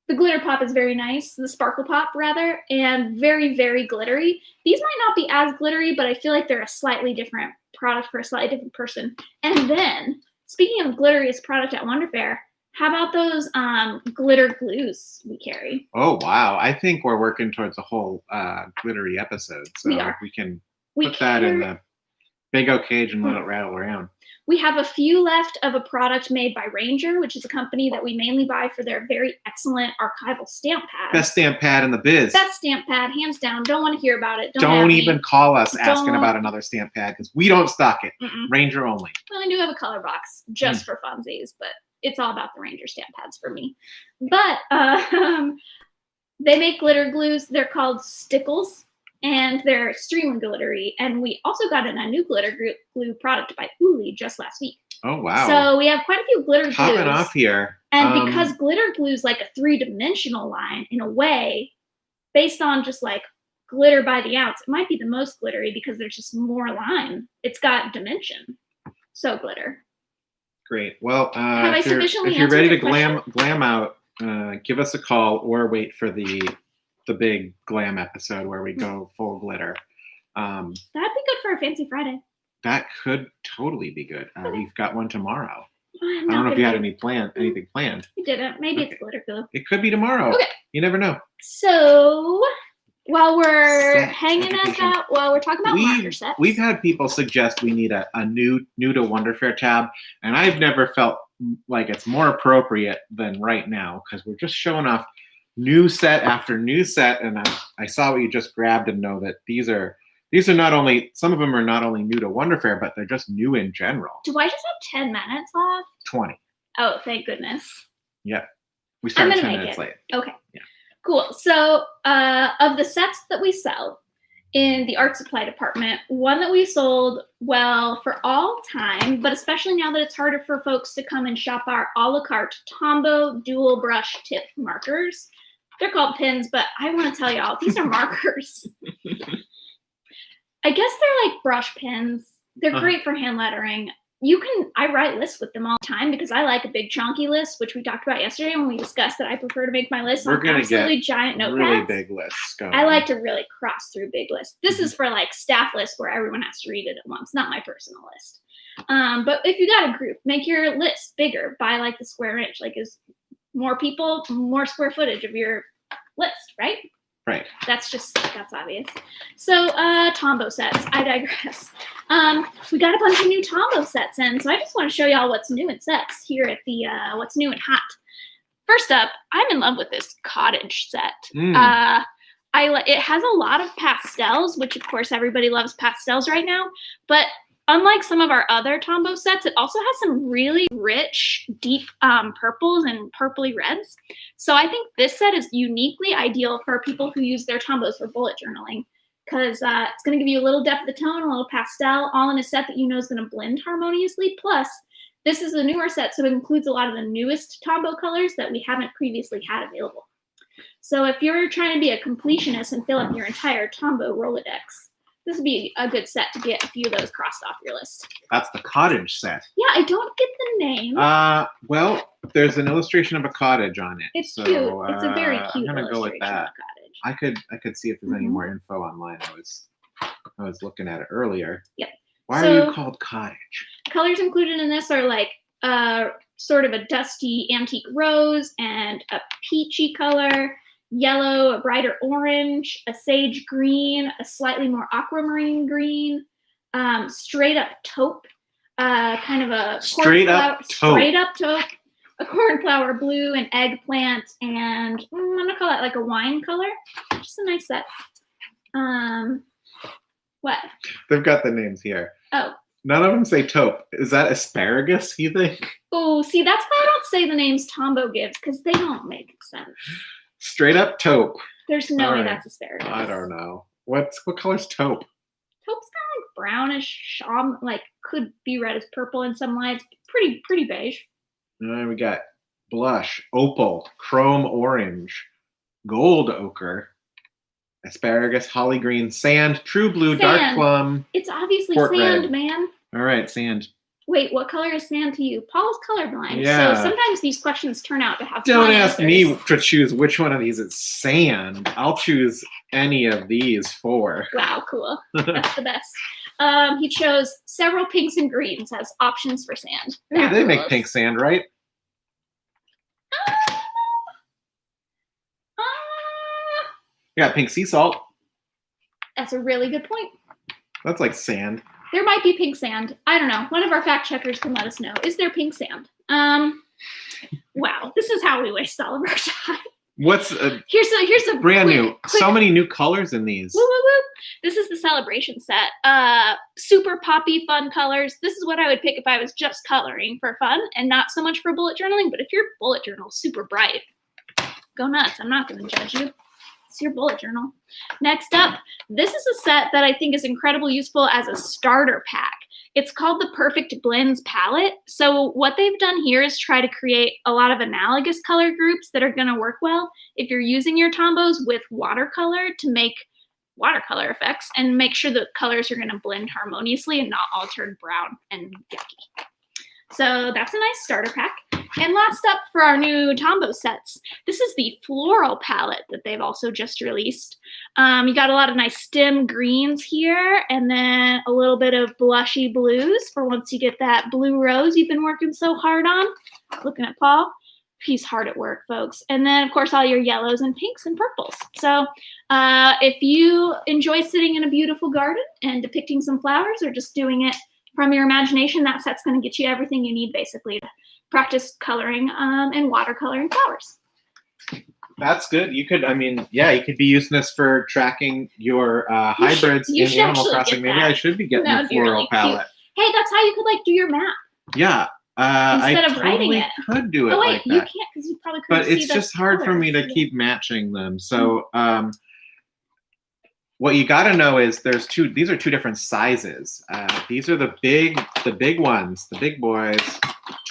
The glitter pop is very nice, the sparkle pop rather, and very, very glittery. These might not be as glittery, but I feel like they're a slightly different product for a slightly different person. And then, speaking of glitteriest product at Wonder Fair, how about those glitter glues we carry? Oh, wow. I think we're working towards a whole glittery episode. So we can put that in the big oak cage and let it rattle around. We have a few left of a product made by Ranger, which is a company that we mainly buy for their very excellent archival stamp pads. Best stamp pad in the biz. Best stamp pad, hands down. Don't want to hear about it. Don't even call us asking about another stamp pad because we don't stock it. Ranger only. Well, I do have a color box just for funsies, but it's all about the Ranger stamp pads for me. But they make glitter glues. They're called Stickles, and they're extremely glittery. And we also got in a new glitter glue product by Uli just last week. Oh, wow. So we have quite a few glitter glues. Popping off here. And because glitter glue is like a three-dimensional line in a way, based on just like glitter by the ounce, it might be the most glittery because there's just more line. It's got dimension. So glitter. Great. Well, if you're ready to glam out, give us a call or wait for the big glam episode where we go full glitter. That'd be good for a fancy Friday. That could totally be good. We've got one tomorrow. I don't know if you had anything planned. We didn't. Maybe it's glitter glue. It could be tomorrow. Okay. You never know. So while we're hanging at that, while we're talking about marker sets, we've had people suggest we need a new to Wonder Fair tab, and I've never felt like it's more appropriate than right now because we're just showing off new set after new set, and I saw what you just grabbed and know that these are not only, some of them are not only new to Wonder Fair, but they're just new in general. Do I just have 10 minutes left? 20. Oh, thank goodness. Yep. We started 10 minutes late. Okay. Yeah. Cool. So of the sets that we sell in the art supply department, one that we sold, well, for all time, but especially now that it's harder for folks to come and shop our a la carte Tombow dual brush tip markers. They're called pins, but I want to tell y'all, these are markers. I guess they're like brush pins. They're great for hand lettering. I write lists with them all the time because I like a big chunky list, which we talked about yesterday when we discussed that I prefer to make my lists on absolutely giant notepads. Really big lists going. I like to really cross through big lists. This is for like staff lists where everyone has to read it at once, not my personal list. But if you got a group, make your list bigger by like the square inch. Like is more people, more square footage of your list, right? Right. That's obvious. So Tombow sets, I digress. We got a bunch of new Tombow sets in, so I just want to show y'all what's new in sets here at the what's new and hot. First up, I'm in love with this Cottage set. It has a lot of pastels, which of course everybody loves pastels right now, but unlike some of our other Tombow sets, it also has some really rich, deep purples and purpley reds. So I think this set is uniquely ideal for people who use their Tombows for bullet journaling because it's going to give you a little depth of tone, a little pastel, all in a set that you know is going to blend harmoniously. Plus, this is a newer set, so it includes a lot of the newest Tombow colors that we haven't previously had available. So if you're trying to be a completionist and fill up your entire Tombow Rolodex, this would be a good set to get a few of those crossed off your list. That's the Cottage set. Yeah, I don't get the name. Well, there's an illustration of a cottage on it. It's cute. It's a very cute I'm gonna go with that. of a cottage. I could see if there's any more info online. I was looking at it earlier. Yep. Why are you called Cottage? Colors included in this are like sort of a dusty antique rose and a peachy color, yellow, a brighter orange, a sage green, a slightly more aquamarine green, straight up taupe, kind of a straight up taupe, a cornflower blue, an eggplant, and I'm gonna call that like a wine color. Just a nice set. What? They've got the names here. Oh. None of them say taupe. Is that asparagus, you think? Oh, see, that's why I don't say the names Tombow gives, because they don't make sense. Straight up taupe. There's no way that's asparagus. I don't know. What color's taupe? Taupe's kind of like brownish, like could be red as purple in some lights. Pretty beige. We got blush, opal, chrome orange, gold ochre, asparagus, holly green, sand, true blue, dark plum. It's obviously sand, red. Man. All right, sand. Wait, what color is sand to you? Paul is colorblind, yeah. So sometimes these questions turn out to have. Don't ask me to choose which one of these is sand. I'll choose any of these four. Wow, cool. That's the best. He chose several pinks and greens as options for sand. Yeah, they make pink sand, right? You got pink sea salt. That's a really good point. That's like sand. There might be pink sand. I don't know. One of our fact checkers can let us know. Is there pink sand? Wow, this is how we waste all of our time. What's Here's a brand quick, new? So many new colors in these. Woo, woo, woo. This is the celebration set. Super poppy, fun colors. This is what I would pick if I was just coloring for fun and not so much for bullet journaling. But if your bullet journal is super bright, go nuts. I'm not going to judge you. It's your bullet journal. Next up, this is a set that I think is incredibly useful as a starter pack. It's called the Perfect Blends Palette. So what they've done here is try to create a lot of analogous color groups that are going to work well if you're using your Tombows with watercolor to make watercolor effects and make sure the colors are going to blend harmoniously and not all turn brown and yucky. So that's a nice starter pack. And last up for our new Tombow sets, this is the Floral Palette that they've also just released. You got a lot of nice stem greens here, and then a little bit of blushy blues for once you get that blue rose you've been working so hard on. Looking at Paul. He's hard at work, folks. And then, of course, all your yellows and pinks and purples. So if you enjoy sitting in a beautiful garden and depicting some flowers or just doing it from your imagination, that set's going to get you everything you need, basically, to practice coloring and watercoloring flowers. That's good. You could, you could be using this for tracking your hybrids in Animal Crossing. Maybe I should be getting the Floral Palette. Hey, that's how you could, do your map. Yeah. Instead of writing it. Could do it like that. You can't because you probably couldn't see But it's just hard for me to keep matching them. So what you got to know is these are two different sizes. These are the big ones, the big boys.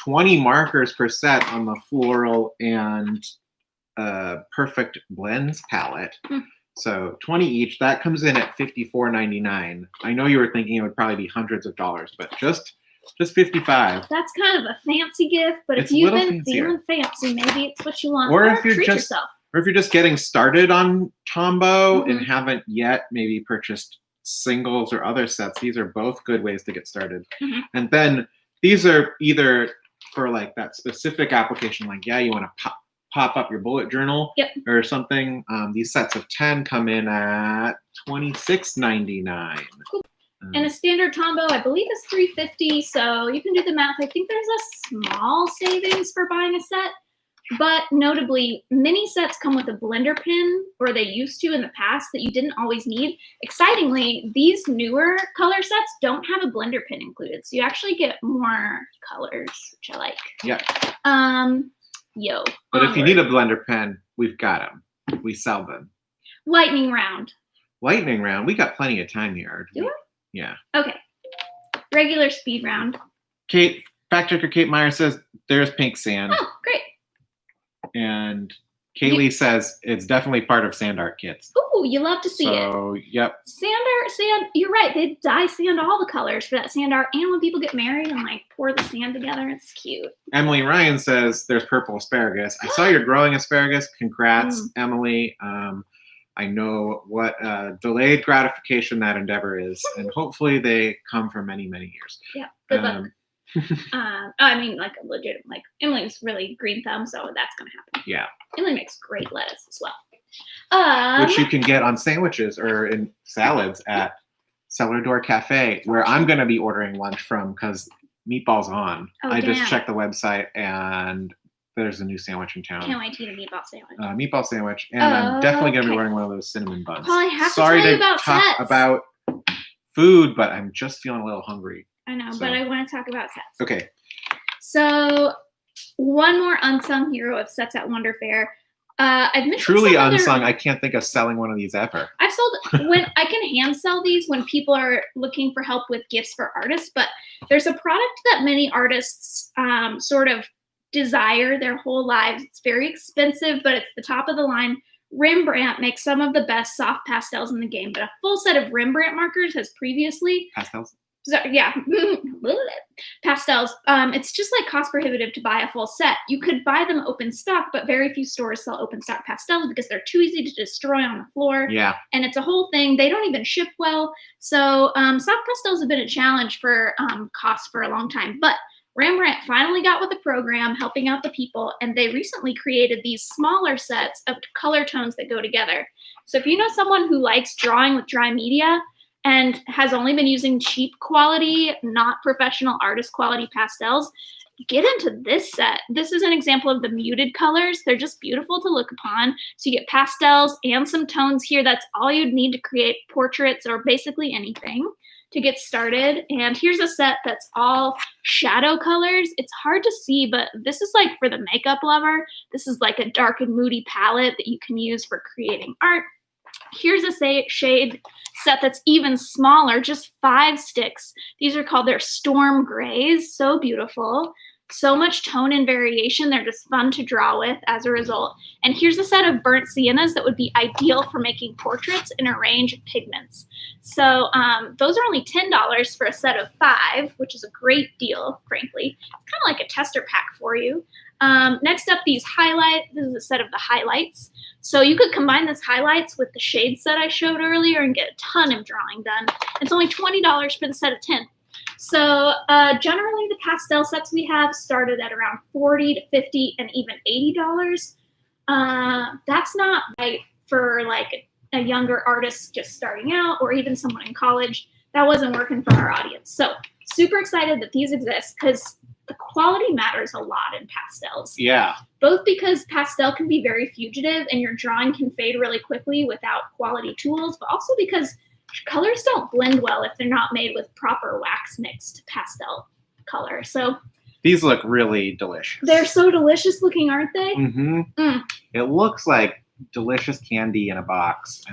20 markers per set on the Floral and Perfect Blends palette. So 20 each. That comes in at $54.99. I know you were thinking it would probably be hundreds of dollars, but just $55. That's kind of a fancy gift, but if you've been feeling fancy, maybe it's what you want. Or if you're treat just yourself. Or if you're just getting started on Tombow and haven't yet maybe purchased singles or other sets, these are both good ways to get started. And then these are either for like that specific application, like, you want to pop up your bullet journal or something. These sets of 10 come in at $26.99. Cool. And a standard Tombow, I believe, is $3.50. So you can do the math. I think there's a small savings for buying a set. But notably, many sets come with a blender pin, or they used to in the past, that you didn't always need. Excitingly, these newer color sets don't have a blender pin included. So you actually get more colors, which I like. Yeah. But if you need a blender pen, we've got them. We sell them. Lightning round. Lightning round. We got plenty of time here. Do we? Yeah. Okay. Regular speed round. Fact checker Kate Meyer says there's pink sand. Oh, great. And Kaylee says it's definitely part of sand art kits. Ooh, you love to see it. So, yep. Sand, you're right. They dye sand all the colors for that sand art. And when people get married and pour the sand together, it's cute. Emily Ryan says there's purple asparagus. I saw you're growing asparagus. Congrats, Emily. I know what delayed gratification that endeavor is. And hopefully they come for many, many years. Yeah, good luck. Legit, Emily's really green thumb, so that's gonna happen. Yeah. Emily makes great lettuce as well. Which you can get on sandwiches or in salads at Cellar Door Cafe, where I'm gonna be ordering lunch from because Meatball's on. I just checked the website and there's a new sandwich in town. Can't wait to eat a meatball sandwich. Meatball sandwich, and I'm definitely gonna be ordering one of those cinnamon buns. Paul, I have to tell you about talk about food, but I'm just feeling a little hungry. I know, but I want to talk about sets. Okay. So, one more unsung hero of sets at Wonder Fair. I've mentioned truly unsung. I can't think of selling one of these ever. I've sold when I can hand sell these when people are looking for help with gifts for artists. But there's a product that many artists sort of desire their whole lives. It's very expensive, but it's the top of the line. Rembrandt makes some of the best soft pastels in the game, but a full set of Rembrandt markers has previously pastels. So, yeah, pastels. It's just cost prohibitive to buy a full set. You could buy them open stock, but very few stores sell open stock pastels because they're too easy to destroy on the floor. Yeah. And it's a whole thing. They don't even ship well. So soft pastels have been a challenge for cost for a long time. But Rembrandt finally got with the program, helping out the people, and they recently created these smaller sets of color tones that go together. So if you know someone who likes drawing with dry media, and has only been using cheap quality, not professional artist quality pastels, get into this set. This is an example of the muted colors. They're just beautiful to look upon. So you get pastels and some tones here. That's all you'd need to create portraits or basically anything to get started. And here's a set that's all shadow colors. It's hard to see, but this is like for the makeup lover. This is like a dark and moody palette that you can use for creating art. Here's a shade set that's even smaller, just 5 sticks. These are called their Storm Grays. So beautiful. So much tone and variation. They're just fun to draw with as a result. And here's a set of burnt siennas that would be ideal for making portraits in a range of pigments. So those are only $10 for a set of 5, which is a great deal, frankly. It's kind of like a tester pack for you. Next up, these highlights. This is a set of the highlights. So you could combine this highlights with the shade set I showed earlier and get a ton of drawing done. It's only $20 for the set of 10. So generally the pastel sets we have started at around $40 to $50 and even $80. That's not right for like a younger artist just starting out or even someone in college. That wasn't working for our audience. So super excited that these exist because the quality matters a lot in pastels. Yeah. Both because pastel can be very fugitive and your drawing can fade really quickly without quality tools, but also because colors don't blend well if they're not made with proper wax mixed pastel color. So these look really delicious. They're so delicious looking, aren't they? Mm-hmm. Mm. It looks like delicious candy in a box,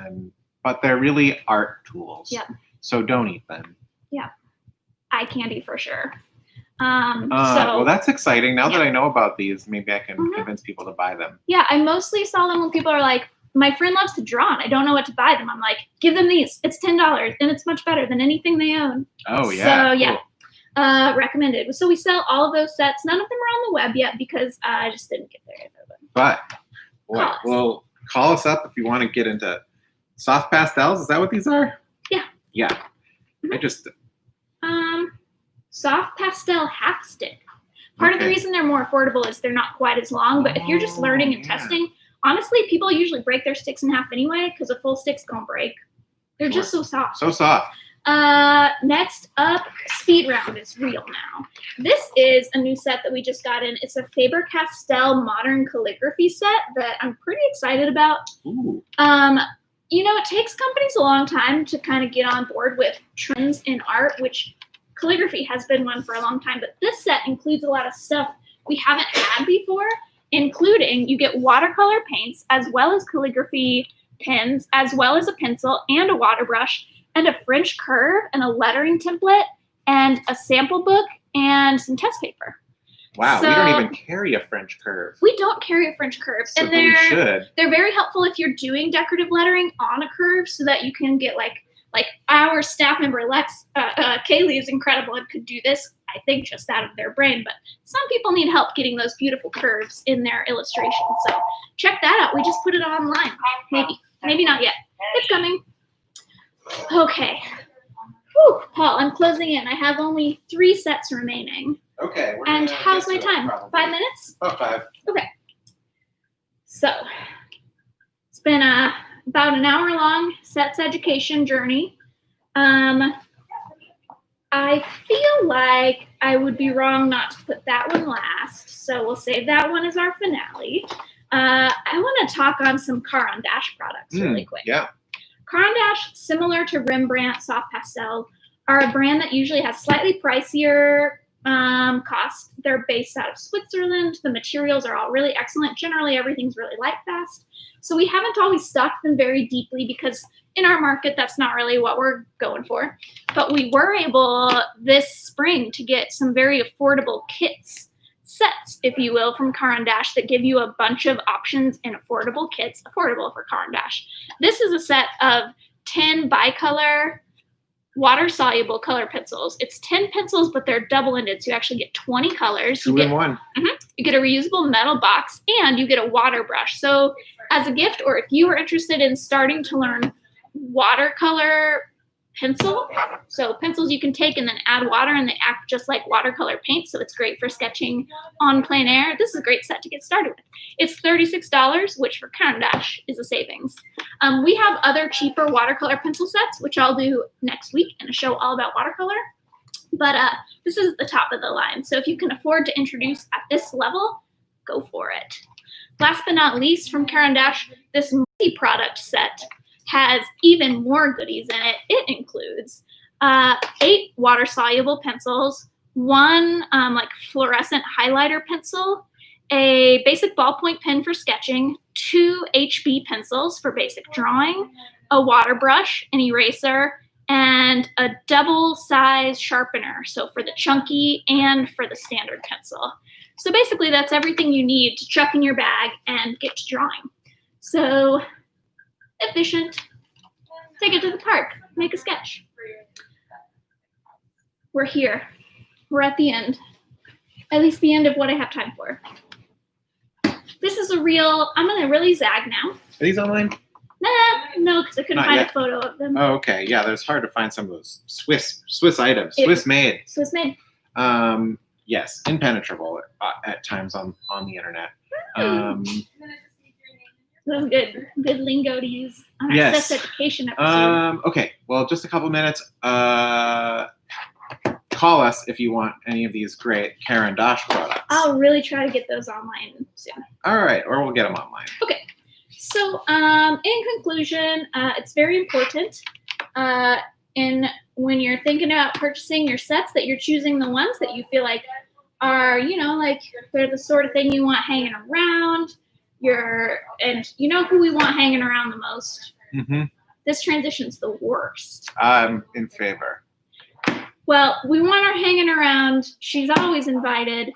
but they're really art tools. Yep. So don't eat them. Yeah. Eye candy for sure. Well, that's exciting. Now that I know about these, maybe I can convince people to buy them. Yeah, I mostly saw them when people are like, my friend loves to draw and I don't know what to buy them. I'm like, give them these. It's $10 and it's much better than anything they own. Oh, yeah. So, yeah, recommended. So we sell all of those sets. None of them are on the web yet because I just didn't get there. But, call us up if you want to get into soft pastels. Is that what these are? Yeah. Yeah. Mm-hmm. I just... soft pastel half stick. Part of the reason they're more affordable is they're not quite as long, but if you're just learning and testing, honestly, people usually break their sticks in half anyway because a full stick's gonna break. They're just so soft. So soft. Next up, Speed Round is real now. This is a new set that we just got in. It's a Faber-Castell modern calligraphy set that I'm pretty excited about. Ooh. You know, it takes companies a long time to kind of get on board with trends in art, which calligraphy has been one for a long time, but this set includes a lot of stuff we haven't had before, including you get watercolor paints as well as calligraphy pens, as well as a pencil and a water brush and a French curve and a lettering template and a sample book and some test paper. Wow, we don't even carry a French curve. We don't carry a French curve. So and we should. They're very helpful if you're doing decorative lettering on a curve so that you can get like our staff member, Kaylee is incredible and could do this, I think, just out of their brain. But some people need help getting those beautiful curves in their illustrations. So check that out. We just put it online. Maybe not yet. It's coming. Okay. Whew, Paul, I'm closing in. I have only 3 sets remaining. Okay. And how's my time? 5 minutes? About 5. Okay. So it's been about an hour-long sets education journey. I feel like I would be wrong not to put that one last, so we'll save that one as our finale. I want to talk on some Caran d'Ache products really quick. Yeah. Caran d'Ache, similar to Rembrandt Soft Pastel, are a brand that usually has slightly pricier cost. They're based out of Switzerland. The materials are all really excellent. Generally, everything's really light fast. So we haven't always stocked them very deeply because in our market, that's not really what we're going for. But we were able this spring to get some very affordable kits, sets, if you will, from Caran d'Ache that give you a bunch of options in affordable kits, affordable for Caran d'Ache. This is a set of 10 Bicolor water-soluble color pencils. It's 10 pencils, but they're double-ended, so you actually get 20 colors. 2 in 1. You get a reusable metal box, and you get a water brush. So as a gift, or if you are interested in starting to learn watercolor pencil, so pencils you can take and then add water, and they act just like watercolor paint, so it's great for sketching on plein air. This is a great set to get started with. It's $36, which for Caran d'Ache is a savings. We have other cheaper watercolor pencil sets, which I'll do next week in a show all about watercolor. But this is the top of the line. So if you can afford to introduce at this level, go for it. Last but not least, from Caran d'Ache, this multi-product set has even more goodies in it. It includes 8 water-soluble pencils, 1 like fluorescent highlighter pencil, a basic ballpoint pen for sketching, 2 HB pencils for basic drawing, a water brush, an eraser, and a double-size sharpener, so for the chunky and for the standard pencil. So basically, that's everything you need to chuck in your bag and get to drawing. So efficient. Take it to the park. Make a sketch. We're here. We're at the end. At least the end of what I have time for. This is a real, I'm going to really zag now. Are these online? No, because I couldn't find a photo of them. Oh, okay. Yeah, there's hard to find some of those Swiss items. Swiss made. Yes, impenetrable at times on the internet. That was good lingo to use on our sex education episode. Okay, well, just a couple minutes. Call us if you want any of these great Caran d'Ache products. I'll really try to get those online soon. All right, or we'll get them online. Okay. So, in conclusion, it's very important when you're thinking about purchasing your sets that you're choosing the ones that you feel like are, like they're the sort of thing you want hanging around. And you know who we want hanging around the most? Mm-hmm. This transition's the worst. I'm in favor. Well, we want her hanging around. She's always invited.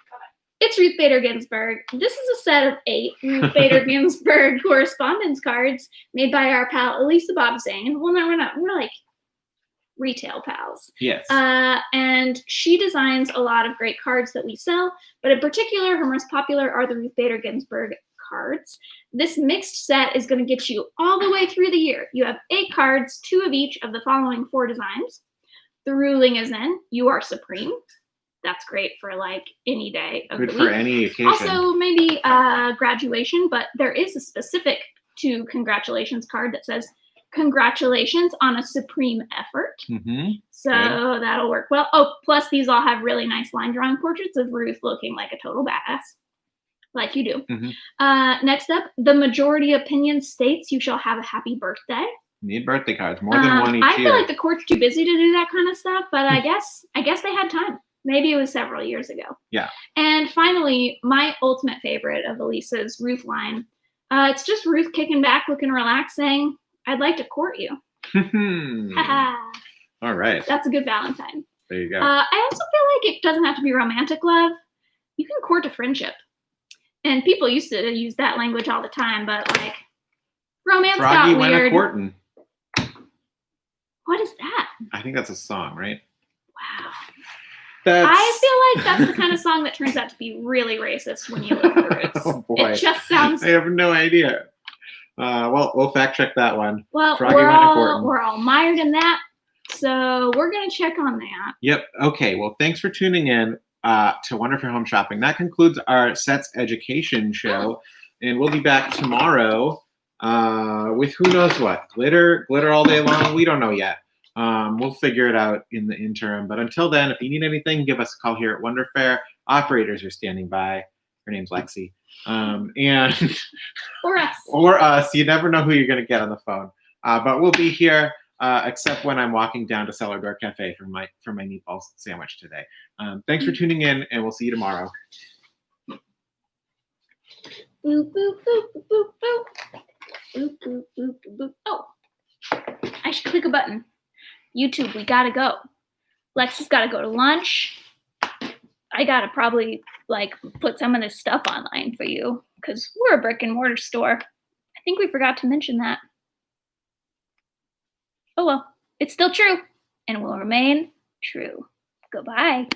It's Ruth Bader Ginsburg. This is a set of 8 Ruth Bader Ginsburg correspondence cards made by our pal Elisa Bob Zane. Well, no, we're like retail pals. Yes. And she designs a lot of great cards that we sell, but in particular, her most popular are the Ruth Bader Ginsburg cards. This mixed set is going to get you all the way through the year. You have 8 cards, 2 of each of the following 4 designs. The ruling is in. You are supreme. That's great for like any day of the week. Good for any occasion. Also, maybe graduation, but there is a specific to congratulations card that says, congratulations on a supreme effort. Mm-hmm. So that'll work well. Oh, plus these all have really nice line drawing portraits of Ruth looking like a total badass, like you do. Mm-hmm. Next up, the majority opinion states you shall have a happy birthday. Need birthday cards, more than one each I year. feel like the court's too busy to do that kind of stuff, but I guess they had time. Maybe it was several years ago. Yeah. And finally, my ultimate favorite of Elisa's Ruth line. It's just Ruth kicking back, looking relaxed, saying, I'd like to court you. All right. That's a good Valentine. There you go. I also feel like it doesn't have to be romantic love. You can court a friendship. And people used to use that language all the time, but like romance Froggy got went weird. a-courtin'. What is that? I think that's a song, right? Wow. I feel like that's the kind of song that turns out to be really racist when you look through it. Oh boy. It just sounds. I have no idea. Well, we'll fact check that one. Well, Froggy we're went all mired in that, so we're gonna check on that. Yep. Okay. Well, thanks for tuning in to Wonderful Home Shopping. That concludes our Sets Education show, and we'll be back tomorrow with who knows what. Glitter all day long. We don't know yet. We'll figure it out in the interim. But until then, if you need anything, give us a call here at Wonder Fair. Operators are standing by. Her name's Lexi. And or us. You never know who you're going to get on the phone. But we'll be here, except when I'm walking down to Cellar Door Cafe for my meatball sandwich today. Thanks for tuning in, and we'll see you tomorrow. Boop, boop, boop, boop, boop. Boop, boop, boop, boop. Oh, I should click a button. YouTube, we gotta go. Lexi's gotta go to lunch. I gotta probably put some of this stuff online for you because we're a brick and mortar store. I think we forgot to mention that. Oh well, it's still true and will remain true. Goodbye.